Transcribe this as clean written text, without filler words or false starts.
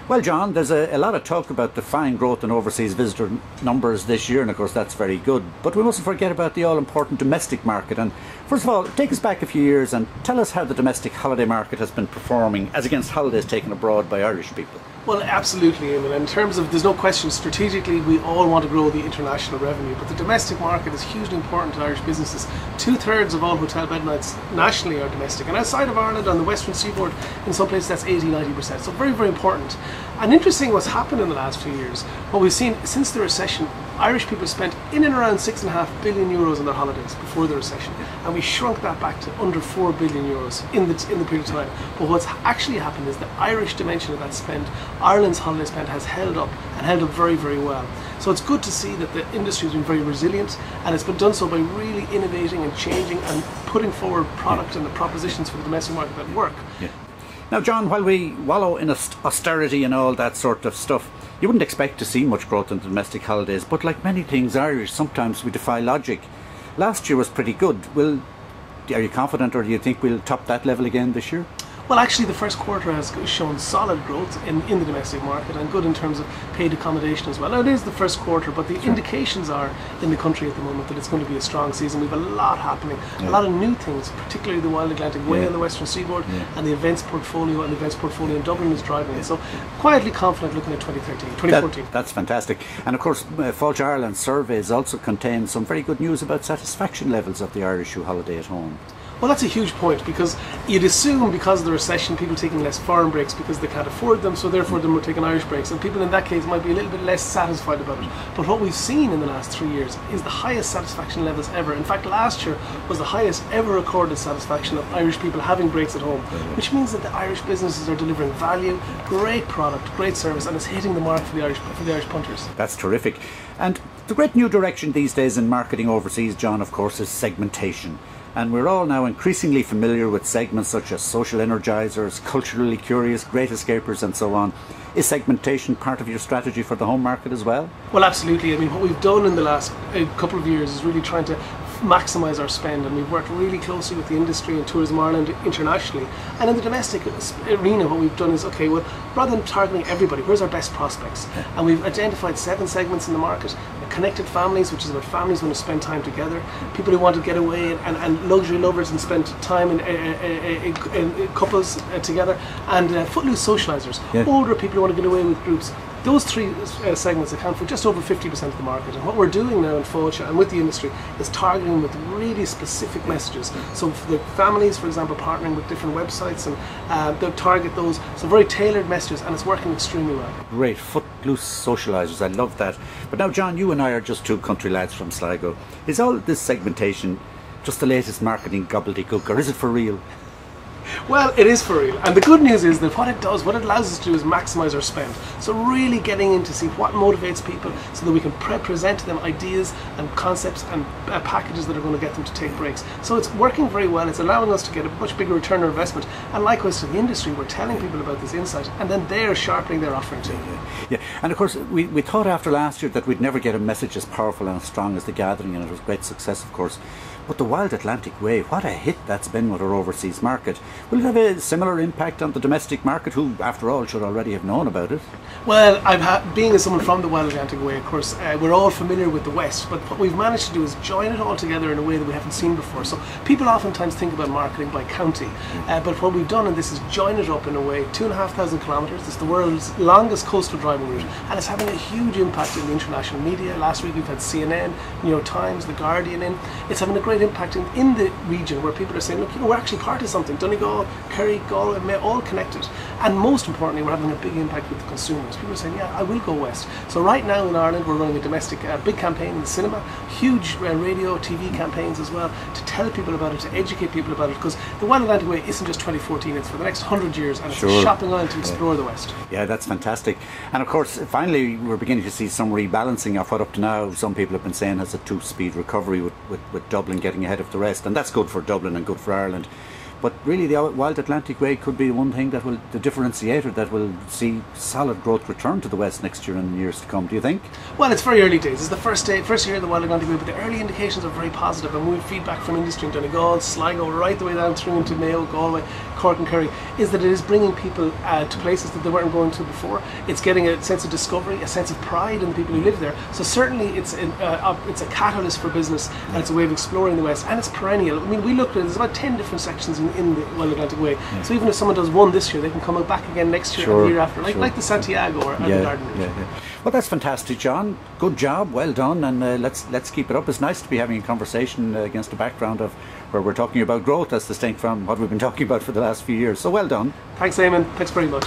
Well, John, there's a lot of talk about the fine growth in overseas visitor numbers this year, and of course that's very good. But we mustn't forget about the all-important domestic market. And first of all, take us back a few years and tell us how the domestic holiday market has been performing as against holidays taken abroad by Irish people. Well, absolutely. I mean, in terms of, there's no question, strategically, we all want to grow the international revenue, but the domestic market is hugely important to Irish businesses. 2/3 of all hotel bed nights nationally are domestic, and outside of Ireland, on the western seaboard, in some places that's 80–90%. So very, very important. And interesting what's happened in the last few years. What we've seen since the recession, Irish people spent in and around €6.5 billion on their holidays before the recession, and we shrunk that back to under €4 billion in the period of time. But what's actually happened is the Irish dimension of that spend, Ireland's holiday spend, has held up and held up very, very well. So it's good to see that the industry has been very resilient, and it's been done so by really innovating and changing and putting forward product and the propositions for the domestic market that work. Yeah. Now, John, while we wallow in austerity and all that sort of stuff, you wouldn't expect to see much growth in domestic holidays, but like many things Irish, sometimes we defy logic. Last year was pretty good. Are you confident, or do you think we'll top that level again this year? Well, actually, the first quarter has shown solid growth in the domestic market, and good in terms of paid accommodation as well. Now, it is the first quarter, but the indications are in the country at the moment that it's going to be a strong season. We have a lot happening, a lot of new things, particularly the Wild Atlantic Way on the western seaboard, and the events portfolio in Dublin is driving it. So, quietly confident looking at 2014. That's fantastic. And of course, Fáilte Ireland surveys also contain some very good news about satisfaction levels of the Irish who holiday at home. Well, that's a huge point, because you'd assume because of the recession people taking less foreign breaks because they can't afford them, so therefore they're taking Irish breaks, and people in that case might be a little bit less satisfied about it. But what we've seen in the last 3 years is the highest satisfaction levels ever. In fact, last year was the highest ever recorded satisfaction of Irish people having breaks at home, which means that the Irish businesses are delivering value, great product, great service, and it's hitting the mark for the Irish punters. That's terrific. And the great new direction these days in marketing overseas, John, of course, is segmentation. And we're all now increasingly familiar with segments such as social energizers, culturally curious, great escapers, and so on. Is segmentation part of your strategy for the home market as well? Well, absolutely. I mean, what we've done in the last couple of years is really trying to maximise our spend, and we've worked really closely with the industry and Tourism Ireland internationally. And in the domestic arena, what we've done is, okay, well, rather than targeting everybody, where's our best prospects? And we've identified 7 segments in the market: connected families, which is about families who want to spend time together; people who want to get away, and luxury lovers and spend time in couples together; and footloose socialisers, older people who want to get away with groups. Those 3 segments account for just over 50% of the market, and what we're doing now in Fáilte and with the industry is targeting with really specific messages. So for the families, for example, partnering with different websites, and they'll target those, so very tailored messages, and it's working extremely well. Great, footloose socialisers, I love that. But now, John, you and I are just 2 country lads from Sligo. Is all this segmentation just the latest marketing gobbledygook, or is it for real? Well, it is for real, and the good news is that what it allows us to do is maximise our spend. So really getting in to see what motivates people, so that we can present to them ideas and concepts and packages that are going to get them to take breaks. So it's working very well. It's allowing us to get a much bigger return on investment, and likewise to the industry, we're telling people about this insight, and then they're sharpening their offering too. Yeah, and of course we thought after last year that we'd never get a message as powerful and as strong as The Gathering, and it was a great success, of course. But the Wild Atlantic Way, what a hit that's been with our overseas market. Will it have a similar impact on the domestic market, who, after all, should already have known about it? Well, being as someone from the Wild Atlantic Way, of course, we're all familiar with the West, but what we've managed to do is join it all together in a way that we haven't seen before. So people oftentimes think about marketing by county, but what we've done in this is join it up in a way. 2,500 kilometres, it's the world's longest coastal driving route, and it's having a huge impact in the international media. Last week we've had CNN, New York Times, The Guardian in. It's having a great impact in the region, where people are saying, look, we're actually part of something. Donegal, Kerry, Galway, May, all connected. And most importantly, we're having a big impact with the consumers. People are saying, yeah, I will go west. So right now in Ireland, we're running a domestic big campaign in the cinema, huge radio, TV campaigns as well, to tell people about it, to educate people about it, because the Wild Atlantic Way isn't just 2014, it's for the next 100 years, and it's a shopping line to explore the West. Yeah, that's fantastic. And of course, finally, we're beginning to see some rebalancing of what up to now some people have been saying has a 2-speed recovery, with Dublin getting ahead of the rest, and that's good for Dublin and good for Ireland. But really, the Wild Atlantic Way could be one thing that will, the differentiator that will see solid growth return to the West next year and years to come. Do you think? Well, it's very early days. It's the first year of the Wild Atlantic Way, but the early indications are very positive, and we have feedback from industry in Donegal, Sligo, right the way down through into Mayo, Galway. Cork and Kerry is that it is bringing people to places that they weren't going to before. It's getting a sense of discovery, a sense of pride in the people who live there. So certainly it's a catalyst for business, and it's a way of exploring the West, and it's perennial. I mean, we looked at it, there's about 10 different sections in the Wild Atlantic Way. So even if someone does one this year, they can come back again next year and the year after, like the Santiago or the Garden Route. Well, that's fantastic, John. Good job, well done, and let's keep it up. It's nice to be having a conversation against a background of where we're talking about growth as distinct from what we've been talking about for the last few years. So well done. Thanks, Eamon. Thanks very much.